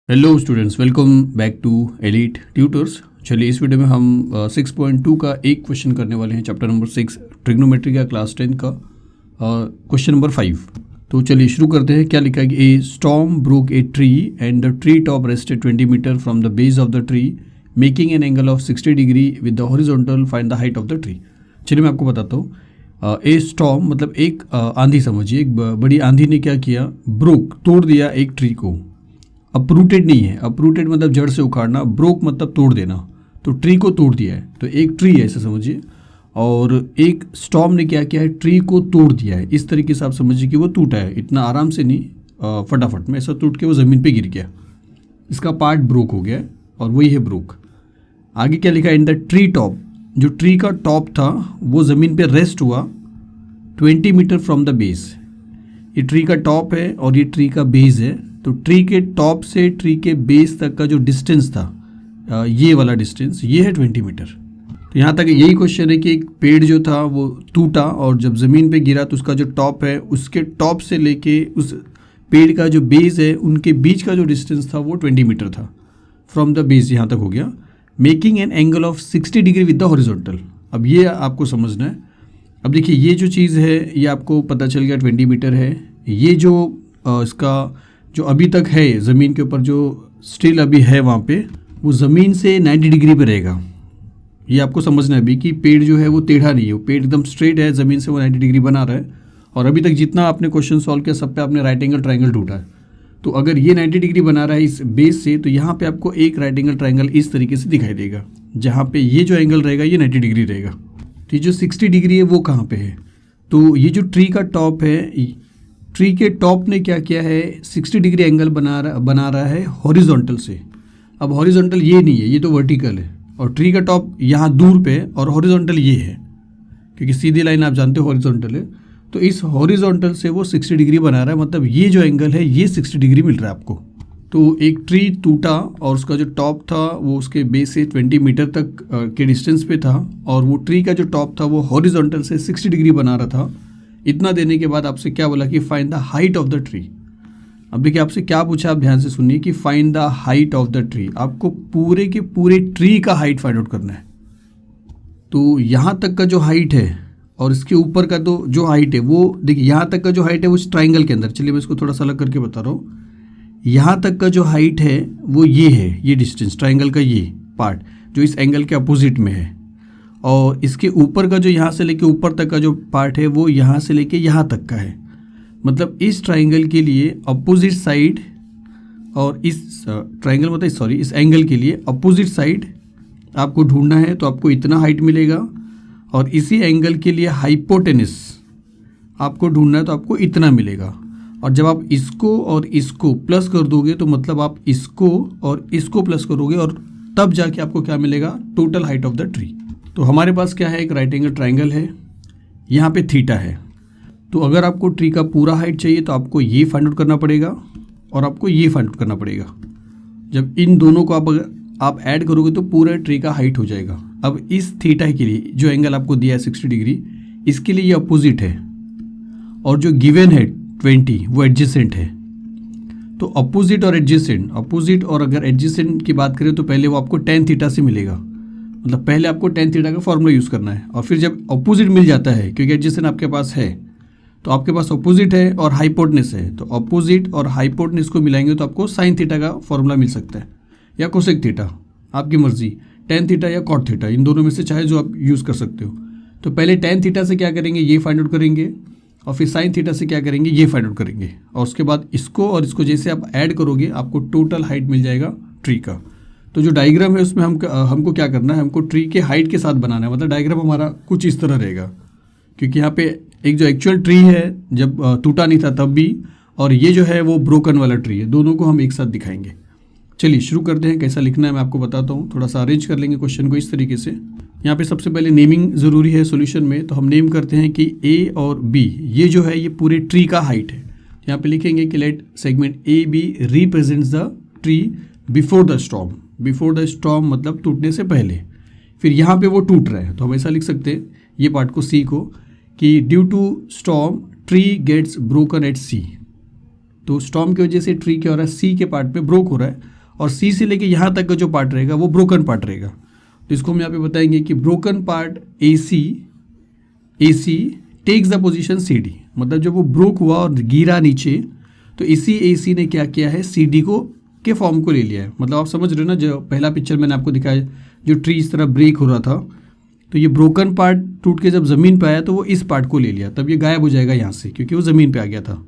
Hello students, welcome back to elite tutors. चलिए इस video में हम 6.2 का एक क्वेश्चन करने वाले हैं, चैप्टर नंबर 6 ट्रिग्नोमेट्री का क्लास 10 का क्वेश्चन नंबर 5। तो चलिए शुरू करते हैं। क्या लिखा है कि a storm broke a tree and the tree top rested 20 metre from the base of the tree making an angle of 60 degree with the horizontal, find the height of the tree. चलिए मैं आपको बताता हूँ। ए storm मतलब एक आंधी समझिए, एक बड़ी आंधी ने क्या किया, ब्रोक तोड़ दिया एक ट्री को। अपरूटेड नहीं है, अपरूटेड मतलब जड़ से उखाड़ना, ब्रोक मतलब तोड़ देना, तो ट्री को तोड़ दिया है। तो एक ट्री है ऐसा समझिए, और एक स्टॉर्म ने क्या किया है, ट्री को तोड़ दिया है। इस तरीके से आप समझिए कि वो टूटा है, इतना आराम से नहीं, फटाफट में ऐसा टूट के वो ज़मीन पे गिर गया। इसका पार्ट ब्रोक हो गया है और वही है ब्रोक। आगे क्या लिखा है, इन द ट्री टॉप, जो ट्री का टॉप था वो ज़मीन पे रेस्ट हुआ 20 मीटर फ्रॉम द बेस। ये ट्री का टॉप है और ये ट्री का बेस है। तो ट्री के टॉप से ट्री के बेस तक का जो डिस्टेंस था, ये वाला डिस्टेंस, ये है 20 मीटर। तो यहाँ तक यही क्वेश्चन है कि एक पेड़ जो था वो टूटा और जब ज़मीन पे गिरा तो उसका जो टॉप है, उसके टॉप से लेके उस पेड़ का जो बेस है, उनके बीच का जो डिस्टेंस था वो 20 मीटर था। फ्रॉम द बेस यहाँ तक हो गया। Making an angle of 60 degree with the horizontal. अब ये आपको समझना है। अब देखिए ये जो चीज़ है ये आपको पता चल गया 20 मीटर है। ये जो इसका जो अभी तक है ज़मीन के ऊपर, जो स्टिल अभी है वहाँ पे, वो ज़मीन से 90 डिग्री पे रहेगा। ये आपको समझना है अभी कि पेड़ जो है वो टेढ़ा नहीं है, वो पेड़ एकदम स्ट्रेट है, ज़मीन से वो 90 डिग्री बना रहा है। और अभी तक जितना आपने क्वेश्चन सॉल्व किया सब पे आपने राइट एंगल ट्रायंगल ढूंढा है। तो अगर ये 90 डिग्री बना रहा है इस बेस से, तो यहाँ पे आपको एक राइट एंगल ट्रायंगल इस तरीके से दिखाई देगा, जहाँ पे ये जो एंगल रहेगा ये 90 डिग्री रहेगा। तो ये जो 60 डिग्री है वो कहाँ पे है, तो ये जो ट्री का टॉप है, ट्री के टॉप ने क्या किया है, 60 डिग्री एंगल बना रहा है हॉरिजॉन्टल से। अब हॉरिजॉन्टल ये नहीं है, ये तो वर्टिकल है, और ट्री का टॉप यहाँ दूर पे है और हॉरिजॉन्टल ये है, क्योंकि सीधी लाइन आप जानते हो हॉरिजॉन्टल है। तो इस हॉरिजॉन्टल से वो 60 डिग्री बना रहा है, मतलब ये जो एंगल है ये 60 डिग्री मिल रहा है आपको। तो एक ट्री टूटा और उसका जो टॉप था वो उसके बेस से 20 मीटर तक के डिस्टेंस पे था, और वो ट्री का जो टॉप था वो हॉरिजॉन्टल से 60 डिग्री बना रहा था। इतना देने के बाद आपसे क्या बोला कि find the height of the tree. अब देखिए आपसे क्या पूछा, आप ध्यान से सुनिए कि find the height of the tree. आपको पूरे के पूरे ट्री का हाइट फाइंड आउट करना है। तो यहाँ तक का जो हाइट है और इसके ऊपर का तो जो हाइट है वो देखिए, यहाँ तक का जो हाइट है वो ट्राइंगल के अंदर, चलिए मैं इसको थोड़ा सा अलग करके बता रहा हूँ। यहाँ तक का जो हाइट है वो ये है, ये डिस्टेंस ट्राइंगल का ये पार्ट जो इस एंगल के अपोजिट में है, और इसके ऊपर का जो यहाँ से लेके ऊपर तक का जो पार्ट है वो यहाँ से लेके यहाँ तक का है। मतलब इस ट्राइंगल के लिए अपोजिट साइड, और इस ट्राइंगल मतलब सॉरी इस एंगल के लिए अपोजिट साइड आपको ढूंढना है, तो आपको इतना हाइट मिलेगा। और इसी एंगल के लिए हाइपोटेनस आपको ढूंढना है, तो आपको इतना मिलेगा। और जब आप इसको और इसको प्लस कर दोगे तो मतलब आप इसको और इसको प्लस करोगे, और तब जाके आपको क्या मिलेगा, total height of the tree. तो हमारे पास क्या है, एक राइट एंगल ट्राइंगल है, यहाँ पे थीटा है। तो अगर आपको ट्री का पूरा हाइट चाहिए तो आपको ये फाइंड आउट करना पड़ेगा और आपको ये फाइंड आउट करना पड़ेगा। जब इन दोनों को आप ऐड करोगे तो पूरे ट्री का हाइट हो जाएगा। अब इस थीटा के लिए जो एंगल आपको दिया है 60 डिग्री, इसके लिए ये अपोजिट है, और जो गिवन है 20 वो एडजेसेंट है। तो अपोजिट और एडजेसेंट, अपोजिट और अगर एडजेसेंट की बात करें तो पहले वो आपको tan थीटा से मिलेगा। मतलब पहले आपको tan थीटा का फॉर्मूला यूज़ करना है, और फिर जब अपोजिट मिल जाता है, क्योंकि एडजेसेंट आपके पास है, तो आपके पास अपोजिट है और हाइपोटेनस है, तो अपोजिट और हाइपोटेनस को मिलाएंगे तो आपको साइन थीटा का फॉर्मूला मिल सकता है, या कोसेक थीटा, आपकी मर्जी, tan थीटा या कॉट थीटा, इन दोनों में से चाहे जो आप यूज़ कर सकते हो। तो पहले tan थीटा से क्या करेंगे, ये फाइंड आउट करेंगे, और फिर साइन थीटा से क्या करेंगे, ये फाइंड आउट करेंगे, और उसके बाद इसको और इसको जैसे आप ऐड करोगे आपको टोटल हाइट मिल जाएगा ट्री का। तो जो डायग्राम है उसमें हमको क्या करना है, हमको ट्री के हाइट के साथ बनाना है। मतलब डायग्राम हमारा कुछ इस तरह रहेगा, क्योंकि यहाँ पे एक जो एक्चुअल ट्री है जब टूटा नहीं था तब भी, और ये जो है वो ब्रोकन वाला ट्री है, दोनों को हम एक साथ दिखाएंगे। चलिए शुरू करते हैं। कैसा लिखना है मैं आपको बताता हूँ, थोड़ा सा अरेंज कर लेंगे क्वेश्चन को इस तरीके से। यहाँ पे सबसे पहले नेमिंग ज़रूरी है सॉल्यूशन में, तो हम नेम करते हैं कि ए और बी, ये जो है ये पूरे ट्री का हाइट है। यहाँ पे लिखेंगे कि let segment A B represents the tree before the storm. Before the storm मतलब टूटने से पहले। फिर यहाँ पे वो टूट रहा है, तो हम ऐसा लिख सकते हैं ये पार्ट को, सी को, कि due to storm tree gets broken at C. तो स्टॉर्म की वजह से ट्री क्या हो रहा है, सी के पार्ट पे ब्रोक हो रहा है, और सी से लेके यहाँ तक का जो पार्ट रहेगा वो ब्रोकन पार्ट रहेगा। तो इसको हम यहाँ पे बताएंगे कि broken part A C takes the position C D, मतलब जब वो ब्रोक हुआ और गिरा नीचे तो इसी ए सी ने क्या किया है, सी डी को के फॉर्म को ले लिया है। मतलब आप समझ रहे हो ना, जो पहला पिक्चर मैंने आपको दिखाया जो ट्री इस तरह ब्रेक हो रहा था, तो ये ब्रोकन पार्ट टूट के जब ज़मीन पे आया तो वो इस पार्ट को ले लिया, तब ये गायब हो जाएगा यहाँ से क्योंकि वो ज़मीन पे आ गया था।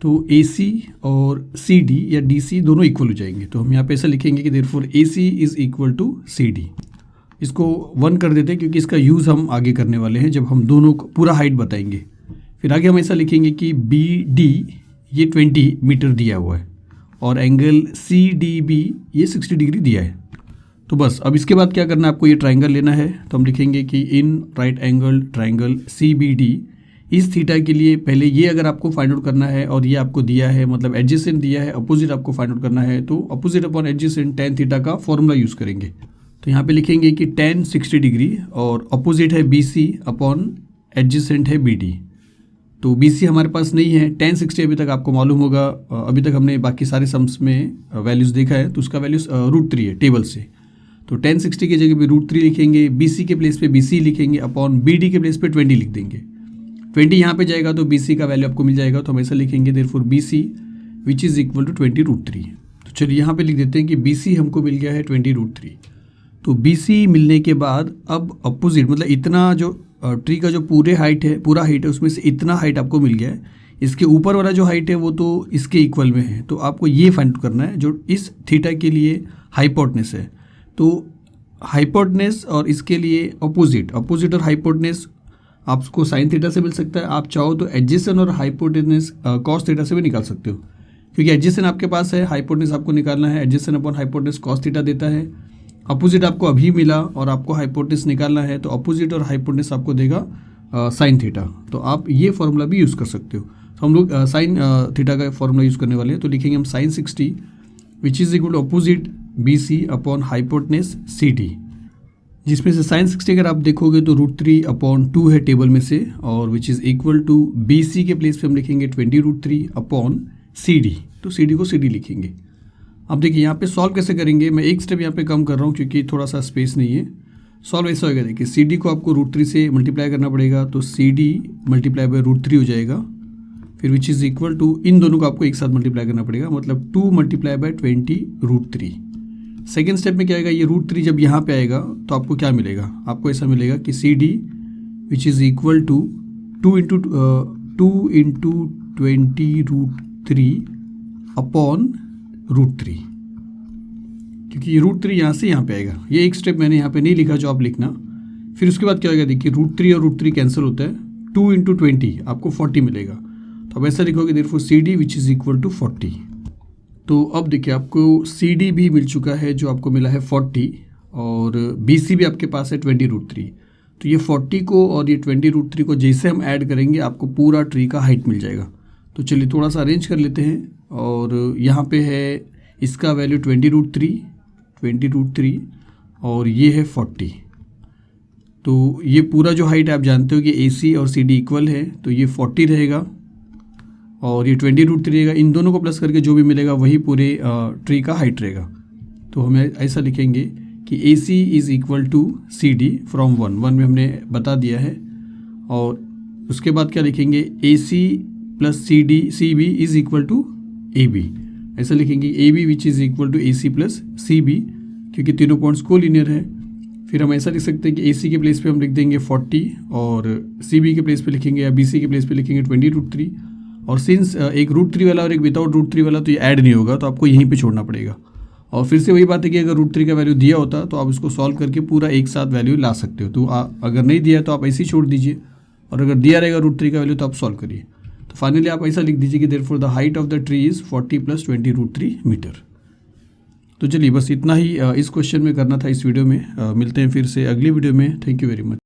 तो ए सी और सी डी या डी सी दोनों इक्वल हो जाएंगे। तो हम यहाँ पे ऐसा लिखेंगे कि therefore A C is equal to C D. इसको 1 कर देते हैं क्योंकि इसका यूज़ हम आगे करने वाले हैं जब हम दोनों को पूरा हाइट बताएंगे। फिर आगे हम ऐसा लिखेंगे कि बी डी ये 20 मीटर दिया हुआ है और एंगल सी डी बी ये 60 डिग्री दिया है। तो बस अब इसके बाद क्या करना है, आपको ये ट्राइंगल लेना है। तो हम लिखेंगे कि in right angle triangle C B D इस थीटा के लिए पहले ये अगर आपको फाइंड आउट करना है और ये आपको दिया है, मतलब एडजेसेंट दिया है, अपोजिट आपको फाइंड आउट करना है, तो opposite upon adjacent tan theta का फॉर्मूला यूज़ करेंगे। तो यहाँ पे लिखेंगे कि tan 60 डिग्री और अपोजिट है बी सी अपॉन एडजेसेंट है बी डी। तो बी सी हमारे पास नहीं है, tan 60 अभी तक आपको मालूम होगा, अभी तक हमने बाकी सारे सम्स में वैल्यूज़ देखा है, तो उसका वैल्यूज़ √3 है टेबल से। तो tan 60 की जगह पे √3 लिखेंगे, बी सी के प्लेस पे बी सी लिखेंगे अपॉन बी डी के प्लेस पे 20 लिख देंगे। 20 यहाँ पे जाएगा तो बी सी का वैल्यू आपको मिल जाएगा। तो हम ऐसा लिखेंगे therefore B C which is equal to 20√3। तो चलिए यहाँ पे लिख देते हैं कि बी सी हमको मिल गया है 20√3। तो बी सी मिलने के बाद अब अपोजिट, मतलब इतना जो ट्री का जो पूरा हाइट है उसमें से इतना हाइट आपको मिल गया है। इसके ऊपर वाला जो हाइट है वो तो इसके इक्वल में है, तो आपको ये फाइंड करना है जो इस थीटा के लिए हाइपोटेनस है। तो हाइपोटेनस और इसके लिए अपोजिट और हाइपोटेनस आपको साइन थीटा से मिल सकता है। आप चाहो तो एडजेसेंट और हाइपोटेनस कॉस थीटा से भी निकाल सकते हो, क्योंकि एडजेसेंट आपके पास है, हाइपोटेनस आपको निकालना है। Adjacent upon hypotenuse cos theta देता है। अपोजिट आपको अभी मिला और आपको हाइपोटेनस निकालना है, तो अपोजिट और हाइपोटेनस आपको देगा साइन थीटा। तो आप ये फॉर्मूला भी यूज़ कर सकते हो। तो हम लोग साइन थीटा का फॉर्मूला यूज़ करने वाले हैं। तो लिखेंगे हम sine 60 which is equal to opposite B C upon hypotenuse C D, जिसमें से साइन 60 अगर आप देखोगे तो √3/2 है टेबल में से, और which is equal to B C के प्लेस पे हम लिखेंगे 20√3 अपॉन सी डी। तो सी डी को सी डी लिखेंगे। अब देखिए यहाँ पे सॉल्व कैसे करेंगे, मैं एक स्टेप यहाँ पे कम कर रहा हूँ क्योंकि थोड़ा सा स्पेस नहीं है। सॉल्व ऐसा होगा, देखिए सी डी को आपको √3 से मल्टीप्लाई करना पड़ेगा, तो सी डी मल्टीप्लाई बाय √3 हो जाएगा। फिर विच इज़ इक्वल टू इन दोनों को आपको एक साथ मल्टीप्लाई करना पड़ेगा, मतलब 2 मल्टीप्लाई बाय 20√3। सेकेंड स्टेप में क्या आएगा, ये √3 जब यहाँ पे आएगा तो आपको क्या मिलेगा, आपको ऐसा मिलेगा कि C D which is equal to 2 into 20√3 upon √3, क्योंकि ये √3 यहाँ से यहाँ पे आएगा। ये एक स्टेप मैंने यहाँ पे नहीं लिखा जो आप लिखना। फिर उसके बाद क्या होगा, देखिए √3 और √3 कैंसिल होता है, 2 इंटू 20 आपको 40 मिलेगा। तो अब ऐसा लिखोगे therefore C D which is equal to 40। तो अब देखिए आपको सी डी भी मिल चुका है जो आपको मिला है 40, और बी सी भी आपके पास है 20√3। तो ये 40 को और ये 20√3 को जैसे हम ऐड करेंगे आपको पूरा ट्री का हाइट मिल जाएगा। तो चलिए थोड़ा सा अरेंज कर लेते हैं, और यहाँ पे है इसका वैल्यू 20√3 और ये है 40। तो ये पूरा जो हाइट आप जानते हो कि ए सी और सी डी इक्वल है, तो ये 40 रहेगा और ये 20√3 रहेगा। इन दोनों को प्लस करके जो भी मिलेगा वही पूरे ट्री का हाइट रहेगा। तो हमें ऐसा लिखेंगे कि A C is equal to C D from 1 में हमने बता दिया है। और उसके बाद क्या लिखेंगे, A C plus C B is equal to A B. ऐसा लिखेंगे A B which is equal to A C plus C B, क्योंकि तीनों पॉइंट्स को लीनियर है। फिर हम ऐसा लिख सकते हैं कि ए सी के प्लेस पे हम लिख देंगे 40 और सी बी के प्लेस पे लिखेंगे या बी सी के प्लेस पे लिखेंगे 20√3। और सिंस एक √3 वाला और एक विदाउट √3 वाला तो ये ऐड नहीं होगा, तो आपको यहीं पे छोड़ना पड़ेगा। और फिर से वही बात है कि अगर √3 का वैल्यू दिया होता तो आप इसको सॉल्व करके पूरा एक साथ वैल्यू ला सकते हो। तो अगर नहीं दिया तो आप ऐसे ही छोड़ दीजिए, और अगर दिया रहेगा √3 का वैल्यू तो आप सॉल्व करिए। तो फाइनली आप ऐसा लिख दीजिए कि therefore the height of the tree is 40 + 20√3 metre. तो चलिए बस इतना ही इस क्वेश्चन में करना था इस वीडियो में। मिलते हैं फिर से अगली वीडियो में। Thank you very much.